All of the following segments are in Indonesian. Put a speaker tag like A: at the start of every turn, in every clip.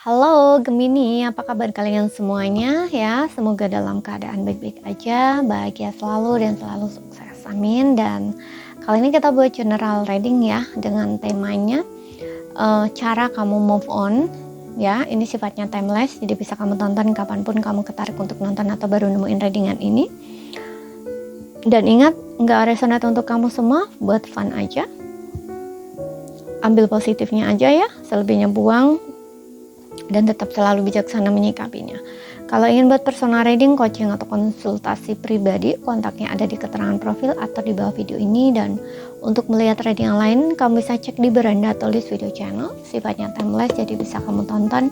A: Halo Gemini, apa kabar kalian semuanya ya? Semoga dalam keadaan baik-baik aja, bahagia selalu dan selalu sukses. Amin. Dan kali ini kita buat general reading ya dengan temanya cara kamu move on ya. Ini sifatnya timeless, jadi bisa kamu tonton kapanpun kamu ketarik untuk nonton atau baru nemuin readingan ini. Dan ingat, nggak resonate untuk kamu semua, buat fun aja. Ambil positifnya aja ya, selebihnya buang. Dan tetap selalu bijaksana menyikapinya. Kalau ingin buat personal reading, coaching atau konsultasi pribadi, kontaknya ada di keterangan profil atau di bawah video ini. Dan untuk melihat reading yang lain, kamu bisa cek di beranda atau list video channel. Sifatnya timeless, jadi bisa kamu tonton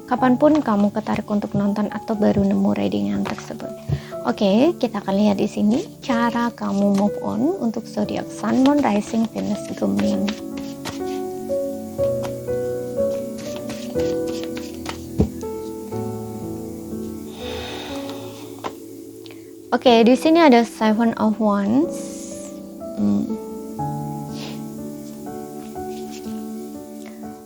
A: kapanpun kamu ketarik untuk nonton atau baru nemu reading yang tersebut. Oke, kita akan lihat di sini cara kamu move on untuk zodiak Sun, Moon, Rising, Venus, Gemini. Oke, di sini ada Seven of Wands.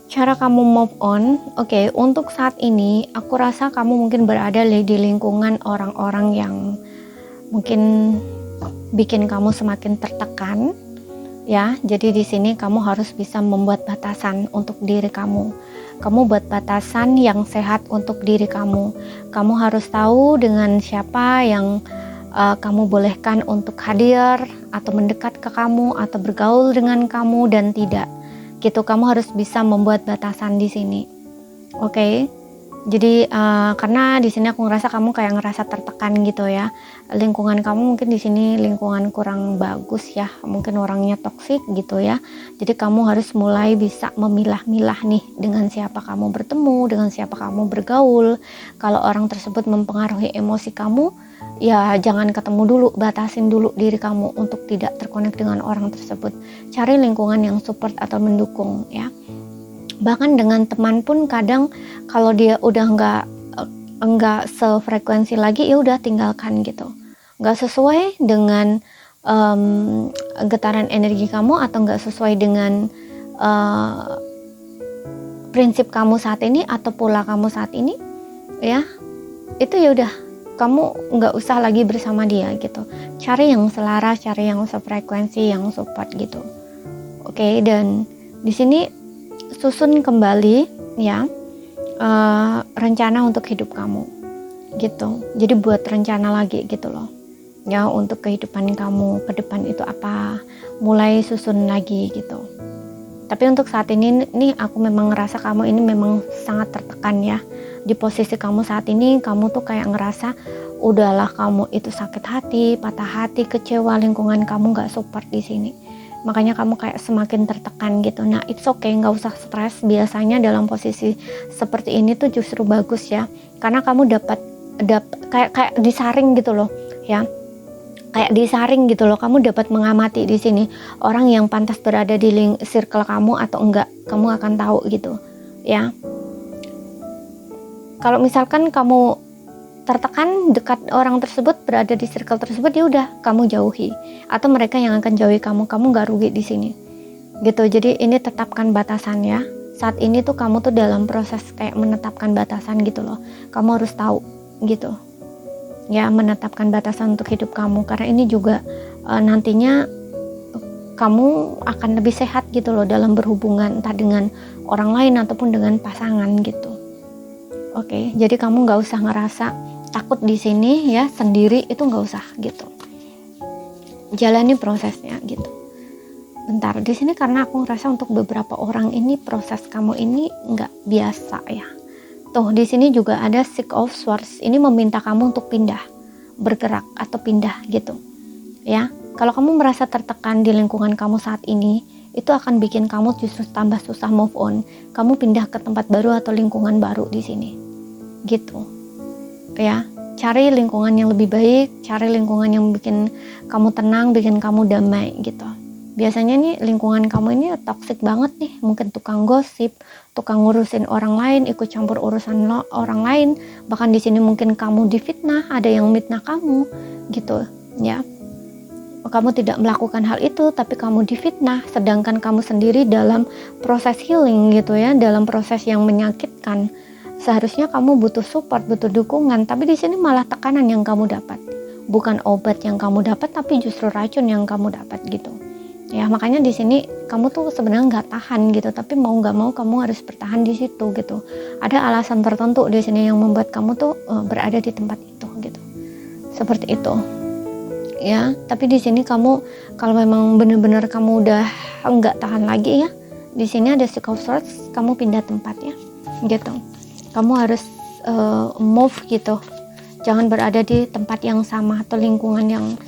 A: Cara kamu move on, oke, untuk saat ini aku rasa kamu mungkin berada di lingkungan orang-orang yang mungkin bikin kamu semakin tertekan, ya. Jadi di sini kamu harus bisa membuat batasan untuk diri kamu. Kamu buat batasan yang sehat untuk diri kamu. Kamu harus tahu dengan siapa yang kamu bolehkan untuk hadir atau mendekat ke kamu atau bergaul dengan kamu dan tidak gitu. Kamu harus bisa membuat batasan di sini. Oke. Jadi karena di sini aku ngerasa kamu kayak ngerasa tertekan gitu ya. Lingkungan kamu mungkin di sini lingkungan kurang bagus ya. Mungkin orangnya toksik gitu ya. Jadi kamu harus mulai bisa memilah-milah nih dengan siapa kamu bertemu, dengan siapa kamu bergaul. Kalau orang tersebut mempengaruhi emosi kamu, ya jangan ketemu dulu, batasin dulu diri kamu untuk tidak terkonek dengan orang tersebut. Cari lingkungan yang support atau mendukung ya. Bahkan dengan teman pun kadang kalau dia udah nggak sefrekuensi lagi, ya udah tinggalkan gitu. Nggak sesuai dengan getaran energi kamu atau nggak sesuai dengan prinsip kamu saat ini atau pola kamu saat ini, ya itu ya udah, kamu nggak usah lagi bersama dia gitu. Cari yang selaras, cari yang sefrekuensi, yang support gitu. Oke, dan di sini susun kembali ya rencana untuk hidup kamu gitu. Jadi buat rencana lagi gitu loh ya, untuk kehidupan kamu ke depan itu apa, mulai susun lagi gitu. Tapi untuk saat ini nih aku memang ngerasa kamu ini memang sangat tertekan ya. Di posisi kamu saat ini, kamu tuh kayak ngerasa udahlah, kamu itu sakit hati, patah hati, kecewa, lingkungan kamu gak support di sini. Makanya kamu kayak semakin tertekan gitu. Nah, it's okay, nggak usah stres. Biasanya dalam posisi seperti ini tuh justru bagus ya, karena kamu dapat kayak disaring gitu loh ya, kayak disaring gitu loh. Kamu dapat mengamati di sini orang yang pantas berada di circle kamu atau enggak. Kamu akan tahu gitu ya. Kalau misalkan kamu tertekan dekat orang tersebut, berada di circle tersebut, ya udah kamu jauhi, atau mereka yang akan jauhi kamu nggak rugi di sini gitu. Jadi ini tetapkan batasan ya. Saat ini tuh kamu tuh dalam proses kayak menetapkan batasan gitu loh. Kamu harus tahu gitu ya, menetapkan batasan untuk hidup kamu, karena ini juga nantinya kamu akan lebih sehat gitu loh dalam berhubungan, entah dengan orang lain ataupun dengan pasangan gitu. Oke, jadi kamu nggak usah ngerasa takut di sini ya, sendiri itu nggak usah gitu. Jalani prosesnya gitu. Bentar, di sini karena aku ngerasa untuk beberapa orang ini proses kamu ini nggak biasa ya. Tuh di sini juga ada Six of Swords. Ini meminta kamu untuk pindah, bergerak atau pindah gitu. Ya, kalau kamu merasa tertekan di lingkungan kamu saat ini, itu akan bikin kamu justru tambah susah move on. Kamu pindah ke tempat baru atau lingkungan baru di sini. Gitu. Ya, cari lingkungan yang lebih baik, cari lingkungan yang bikin kamu tenang, bikin kamu damai gitu. Biasanya nih lingkungan kamu ini toksik banget nih, mungkin tukang gosip, tukang ngurusin orang lain, ikut campur urusan orang lain. Bahkan di sini mungkin kamu difitnah, ada yang mitnah kamu gitu ya. Kamu tidak melakukan hal itu, tapi kamu difitnah, sedangkan kamu sendiri dalam proses healing gitu ya, dalam proses yang menyakitkan. Seharusnya kamu butuh support, butuh dukungan, tapi di sini malah tekanan yang kamu dapat. Bukan obat yang kamu dapat, tapi justru racun yang kamu dapat gitu. Ya, makanya di sini kamu tuh sebenarnya nggak tahan gitu, tapi mau nggak mau kamu harus bertahan di situ gitu. Ada alasan tertentu di sini yang membuat kamu tuh berada di tempat itu gitu. Seperti itu. Ya, tapi di sini kamu kalau memang benar-benar kamu udah nggak tahan lagi ya, di sini ada Six of Swords, kamu pindah tempat ya, gitu. Kamu harus move gitu, jangan berada di tempat yang sama atau lingkungan yang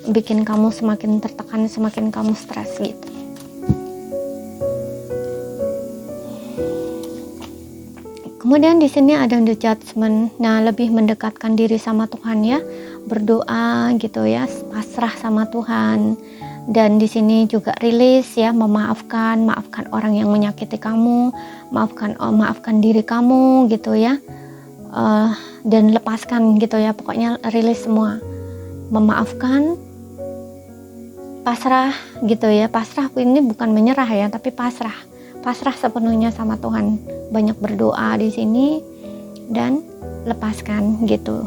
A: bikin kamu semakin tertekan, semakin kamu stres gitu. Kemudian di sini ada The Judgment. Nah, lebih mendekatkan diri sama Tuhan ya, berdoa gitu ya, pasrah sama Tuhan. Dan di sini juga rilis ya, maafkan orang yang menyakiti kamu, maafkan diri kamu gitu ya, dan lepaskan gitu ya, pokoknya rilis semua, memaafkan, pasrah gitu ya. Pasrah ini bukan menyerah ya, tapi pasrah sepenuhnya sama Tuhan. Banyak berdoa di sini dan lepaskan gitu.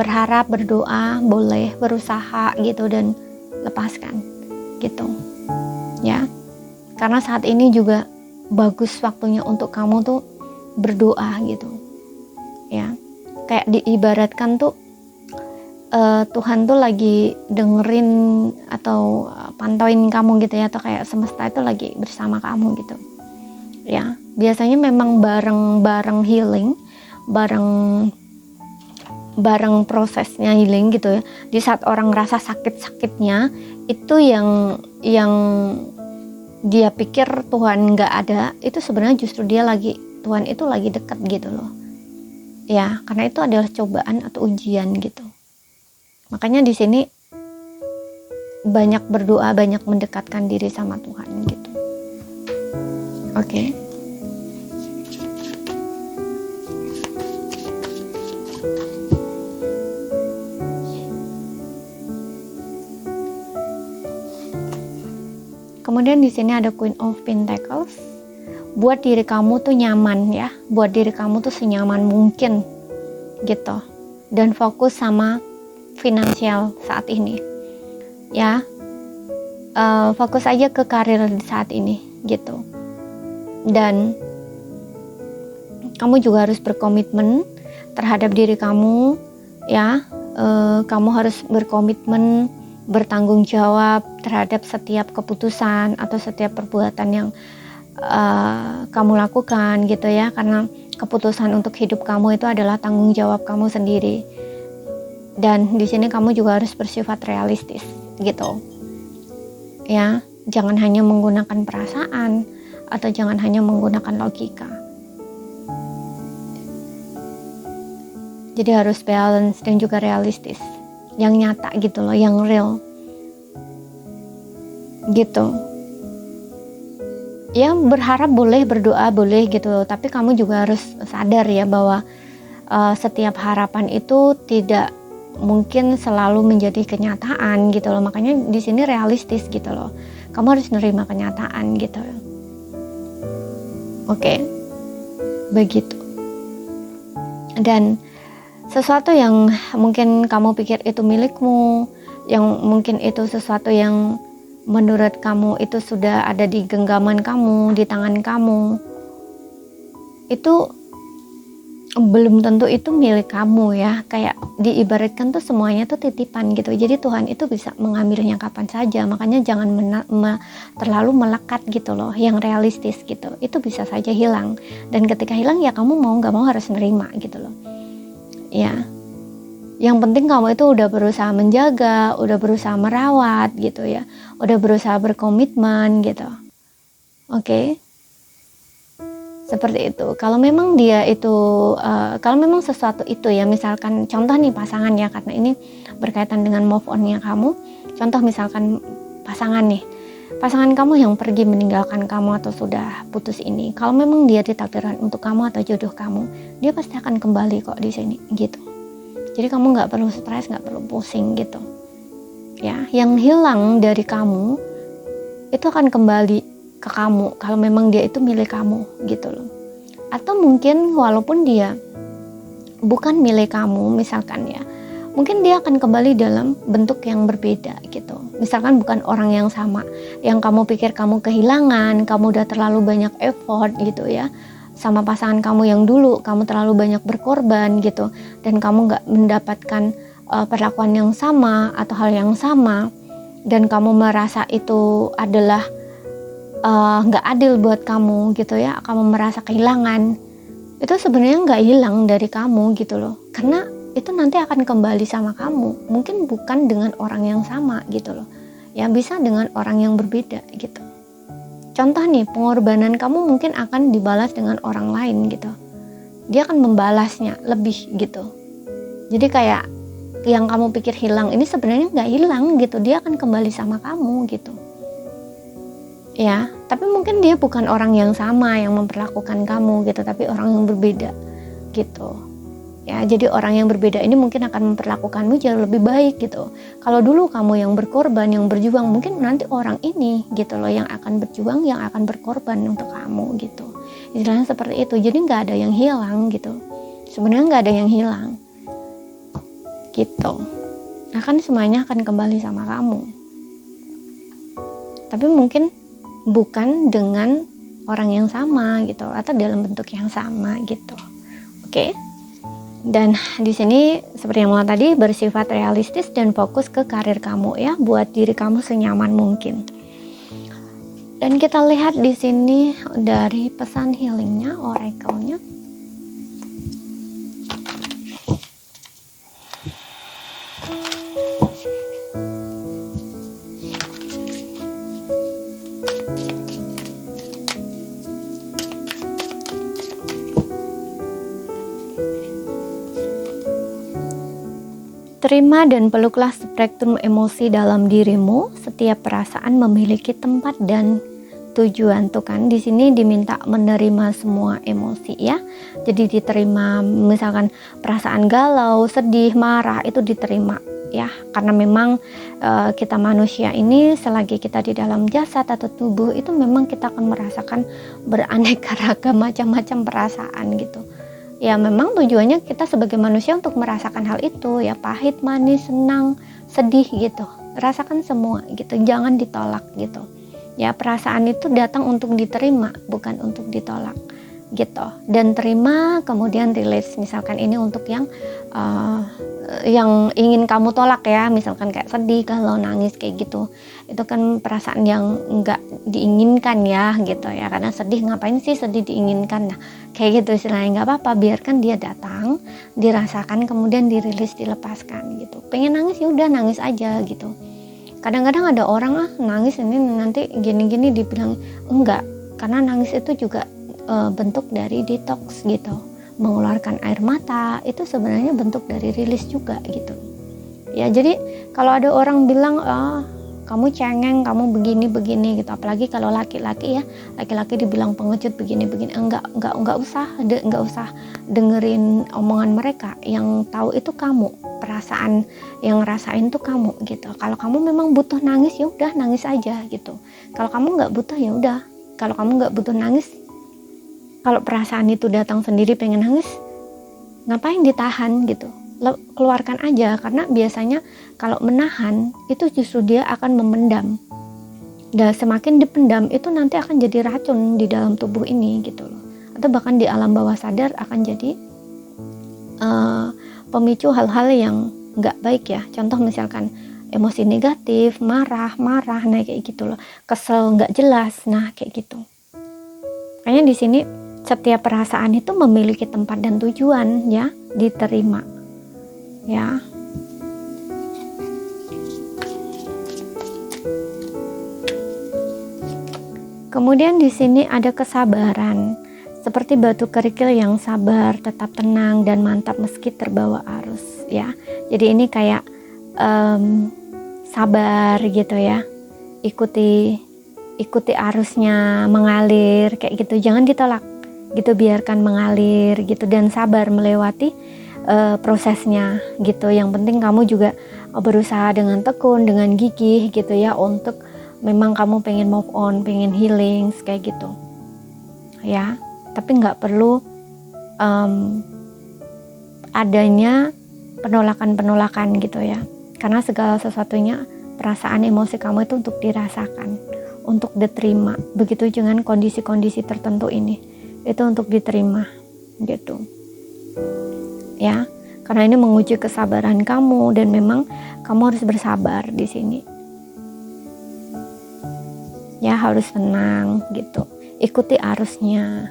A: Berharap, berdoa boleh, berusaha gitu, dan lepaskan gitu ya, karena saat ini juga bagus waktunya untuk kamu tuh berdoa gitu ya, kayak diibaratkan tuh Tuhan tuh lagi dengerin atau pantauin kamu gitu ya, atau kayak semesta itu lagi bersama kamu gitu ya. Biasanya memang bareng healing, bareng prosesnya healing gitu ya. Di saat orang ngerasa sakit-sakitnya itu yang dia pikir Tuhan nggak ada, itu sebenarnya justru Tuhan itu lagi dekat gitu loh ya, karena itu adalah cobaan atau ujian gitu. Makanya di sini banyak berdoa, banyak mendekatkan diri sama Tuhan gitu. Oke. Kemudian di sini ada Queen of Pentacles. Buat diri kamu tuh nyaman ya, buat diri kamu tuh senyaman mungkin gitu. Dan fokus sama finansial saat ini. Ya. Fokus aja ke karir saat ini gitu. Dan kamu juga harus berkomitmen terhadap diri kamu ya. Kamu harus berkomitmen, bertanggung jawab terhadap setiap keputusan atau setiap perbuatan yang kamu lakukan gitu ya, karena keputusan untuk hidup kamu itu adalah tanggung jawab kamu sendiri. Dan di sini kamu juga harus bersifat realistis gitu ya, jangan hanya menggunakan perasaan atau jangan hanya menggunakan logika. Jadi harus balance dan juga realistis, yang nyata gitu loh, yang real gitu ya. Berharap boleh, berdoa boleh gitu, tapi kamu juga harus sadar ya bahwa setiap harapan itu tidak mungkin selalu menjadi kenyataan gitu loh. Makanya di sini realistis gitu loh, kamu harus menerima kenyataan gitu. Oke, begitu. Dan sesuatu yang mungkin kamu pikir itu milikmu, yang mungkin itu sesuatu yang menurut kamu itu sudah ada di genggaman kamu, di tangan kamu, itu belum tentu itu milik kamu ya. Kayak diibaratkan tuh semuanya tuh titipan gitu. Jadi Tuhan itu bisa mengambilnya kapan saja. Makanya jangan terlalu melekat gitu loh, yang realistis gitu. Itu bisa saja hilang. Dan ketika hilang ya kamu mau gak mau harus nerima gitu loh ya. Yang penting kamu itu udah berusaha menjaga, udah berusaha merawat gitu ya, udah berusaha berkomitmen gitu. Oke. Seperti itu. Kalau memang dia itu kalau memang sesuatu itu ya, misalkan contoh nih pasangan ya, karena ini berkaitan dengan move on-nya kamu. Contoh misalkan pasangan kamu yang pergi meninggalkan kamu atau sudah putus ini, kalau memang dia ditakdirkan untuk kamu atau jodoh kamu, dia pasti akan kembali kok di sini gitu. Jadi kamu nggak perlu stres, nggak perlu pusing gitu ya. Yang hilang dari kamu itu akan kembali ke kamu kalau memang dia itu milik kamu gitu loh. Atau mungkin walaupun dia bukan milik kamu misalkan ya, mungkin dia akan kembali dalam bentuk yang berbeda gitu. Misalkan bukan orang yang sama, yang kamu pikir kamu kehilangan, kamu udah terlalu banyak effort gitu ya sama pasangan kamu yang dulu, kamu terlalu banyak berkorban gitu, dan kamu gak mendapatkan perlakuan yang sama atau hal yang sama, dan kamu merasa itu adalah gak adil buat kamu gitu ya, kamu merasa kehilangan, itu sebenarnya gak hilang dari kamu gitu loh, karena itu nanti akan kembali sama kamu, mungkin bukan dengan orang yang sama gitu loh ya, bisa dengan orang yang berbeda gitu. Contoh nih, pengorbanan kamu mungkin akan dibalas dengan orang lain gitu, dia akan membalasnya lebih gitu. Jadi kayak yang kamu pikir hilang ini sebenarnya gak hilang gitu, dia akan kembali sama kamu gitu ya. Tapi mungkin dia bukan orang yang sama yang memperlakukan kamu gitu, tapi orang yang berbeda gitu ya. Jadi orang yang berbeda ini mungkin akan memperlakukanmu jauh lebih baik gitu. Kalau dulu kamu yang berkorban, yang berjuang, mungkin nanti orang ini gitu loh yang akan berjuang, yang akan berkorban untuk kamu gitu. Istilahnya seperti itu. Jadi nggak ada yang hilang gitu, sebenarnya nggak ada yang hilang gitu. Nah kan semuanya akan kembali sama kamu, tapi mungkin bukan dengan orang yang sama gitu, atau dalam bentuk yang sama gitu. Oke. Dan di sini seperti yang mulai tadi, bersifat realistis dan fokus ke karir kamu ya, buat diri kamu senyaman mungkin. Dan kita lihat di sini dari pesan healingnya, oracle-nya. Terima dan peluklah spektrum emosi dalam dirimu. Setiap perasaan memiliki tempat dan tujuan. Tuh kan, di sini diminta menerima semua emosi ya. Jadi diterima, misalkan perasaan galau, sedih, marah itu diterima ya. Karena memang kita manusia ini selagi kita di dalam jasad atau tubuh itu memang kita akan merasakan beraneka ragam macam-macam perasaan gitu. Ya memang tujuannya kita sebagai manusia untuk merasakan hal itu ya, pahit, manis, senang, sedih gitu, rasakan semua gitu, jangan ditolak gitu ya. Perasaan itu datang untuk diterima, bukan untuk ditolak gitu. Dan terima kemudian release. Misalkan ini untuk yang ingin kamu tolak ya, misalkan kayak sedih, galau, nangis kayak gitu, itu kan perasaan yang enggak diinginkan ya gitu ya. Karena sedih, ngapain sih sedih diinginkan, nah kayak gitu istilahnya. Nggak apa-apa, biarkan dia datang, dirasakan, kemudian dirilis, dilepaskan gitu. Pengen nangis ya udah nangis aja gitu. Kadang-kadang ada orang nangis ini nanti gini-gini, dibilang enggak, karena nangis itu juga bentuk dari detox gitu. Mengeluarkan air mata itu sebenarnya bentuk dari rilis juga gitu ya. Jadi kalau ada orang bilang kamu cengeng, kamu begini gitu, apalagi kalau laki-laki ya, laki-laki dibilang pengecut begini-begini, enggak usah dengerin omongan mereka. Yang tahu itu kamu, perasaan yang ngerasain tuh kamu gitu. Kalau kamu memang butuh nangis ya udah nangis aja gitu. Kalau kamu nggak butuh ya udah. Kalau kamu nggak butuh nangis, kalau perasaan itu datang sendiri pengen nangis, ngapain ditahan gitu, keluarkan aja. Karena biasanya kalau menahan itu justru dia akan memendam, dan semakin dipendam itu nanti akan jadi racun di dalam tubuh ini gitu loh, atau bahkan di alam bawah sadar akan jadi pemicu hal-hal yang nggak baik ya. Contoh misalkan emosi negatif, marah, nah kayak gitu loh, kesel nggak jelas, nah kayak gitu. Makanya di sini setiap perasaan itu memiliki tempat dan tujuan ya, diterima ya. Kemudian di sini ada kesabaran, seperti batu kerikil yang sabar, tetap tenang dan mantap meski terbawa arus ya. Jadi ini kayak sabar gitu ya, ikuti arusnya mengalir kayak gitu, jangan ditolak gitu, biarkan mengalir gitu, dan sabar melewati prosesnya gitu. Yang penting kamu juga berusaha dengan tekun, dengan gigih gitu ya, untuk memang kamu pengen move on, pengen healing kayak gitu ya. tapi nggak perlu adanya penolakan-penolakan gitu ya, karena segala sesuatunya, perasaan emosi kamu itu untuk dirasakan, untuk diterima. Begitu dengan kondisi-kondisi tertentu ini, itu untuk diterima gitu ya, karena ini menguji kesabaran kamu, dan memang kamu harus bersabar di sini ya, harus tenang gitu, ikuti arusnya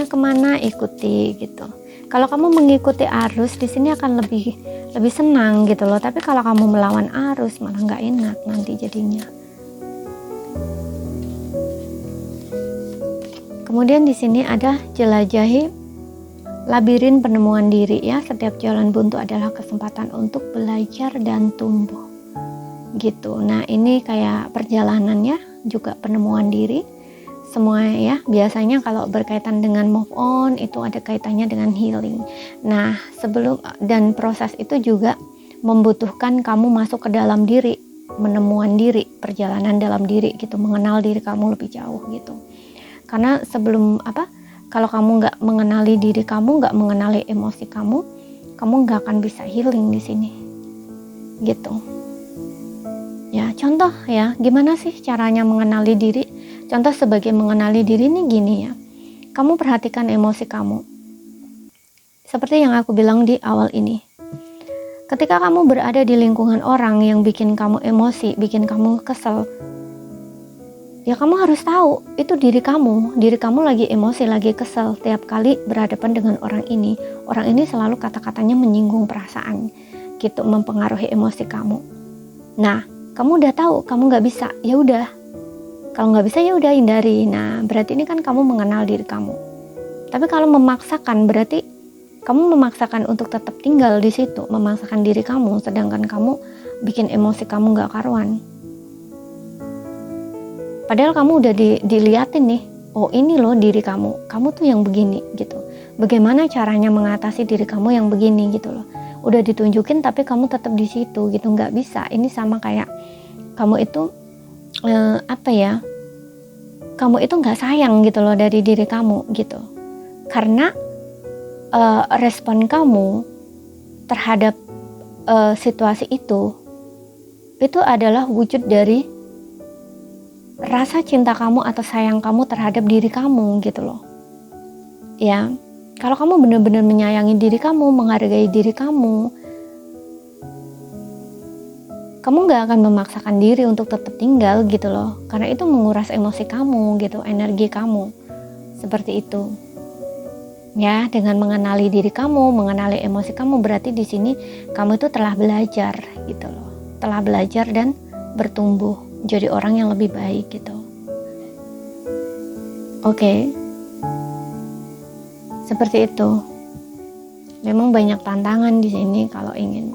A: kemana, ikuti gitu. Kalau kamu mengikuti arus di sini akan lebih senang gitu loh, tapi kalau kamu melawan arus malah nggak enak nanti jadinya. Kemudian di sini ada jelajahi labirin penemuan diri ya. Setiap jalan buntu adalah kesempatan untuk belajar dan tumbuh gitu. Nah, ini kayak perjalanan ya, juga penemuan diri semua ya. Biasanya kalau berkaitan dengan move on itu ada kaitannya dengan healing. Nah, sebelum dan proses itu juga membutuhkan kamu masuk ke dalam diri, menemuan diri, perjalanan dalam diri gitu, mengenal diri kamu lebih jauh gitu. Karena sebelum kalau kamu nggak mengenali diri kamu, nggak mengenali emosi kamu nggak akan bisa healing di sini gitu ya. Contoh ya, gimana sih caranya mengenali diri? Contoh sebagai mengenali diri ini gini ya, kamu perhatikan emosi kamu seperti yang aku bilang di awal ini. Ketika kamu berada di lingkungan orang yang bikin kamu emosi, bikin kamu kesel, ya kamu harus tahu itu diri kamu lagi emosi, lagi kesel. Tiap kali berhadapan dengan orang ini selalu kata-katanya menyinggung perasaan gitu, mempengaruhi emosi kamu. Nah, kamu udah tahu kamu nggak bisa, ya udah, kalau nggak bisa ya udah hindari. Nah, berarti ini kan kamu mengenal diri kamu. Tapi kalau memaksakan, berarti kamu memaksakan untuk tetap tinggal di situ, memaksakan diri kamu, sedangkan kamu bikin emosi kamu nggak karuan. Padahal kamu udah diliatin nih, oh ini loh diri kamu tuh yang begini gitu. Bagaimana caranya mengatasi diri kamu yang begini gitu loh. Udah ditunjukin tapi kamu tetap di situ gitu, nggak bisa. Ini sama kayak kamu itu kamu itu nggak sayang gitu loh dari diri kamu gitu. Karena respon kamu terhadap situasi itu adalah wujud dari rasa cinta kamu atau sayang kamu terhadap diri kamu gitu loh ya. Kalau kamu benar-benar menyayangi diri kamu, menghargai diri kamu nggak akan memaksakan diri untuk tetap tinggal gitu loh, karena itu menguras emosi kamu gitu, energi kamu seperti itu ya. Dengan mengenali diri kamu, mengenali emosi kamu, berarti di sini kamu itu telah belajar gitu loh, telah belajar dan bertumbuh jadi orang yang lebih baik gitu. Oke. Seperti itu. Memang banyak tantangan di sini kalau ingin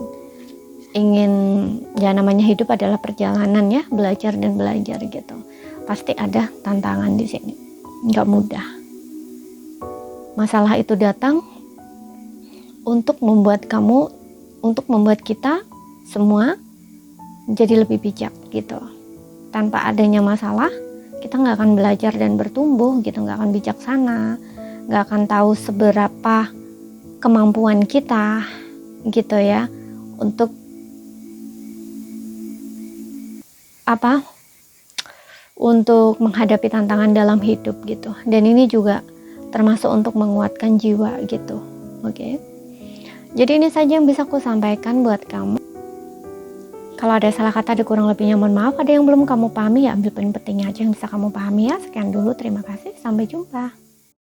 A: ya, namanya hidup adalah perjalanan ya, belajar dan belajar gitu. Pasti ada tantangan di sini. Nggak mudah. Masalah itu datang untuk membuat kita semua jadi lebih bijak gitu. Tanpa adanya masalah, kita nggak akan belajar dan bertumbuh gitu, nggak akan bijaksana, nggak akan tahu seberapa kemampuan kita gitu ya untuk untuk menghadapi tantangan dalam hidup gitu. Dan ini juga termasuk untuk menguatkan jiwa gitu. Oke. Jadi ini saja yang bisa aku sampaikan buat kamu. Kalau ada salah kata, ada kurang lebihnya mohon maaf. Ada yang belum kamu pahami ya ambil poin pentingnya aja yang bisa kamu pahami ya. Sekian dulu, terima kasih, sampai jumpa.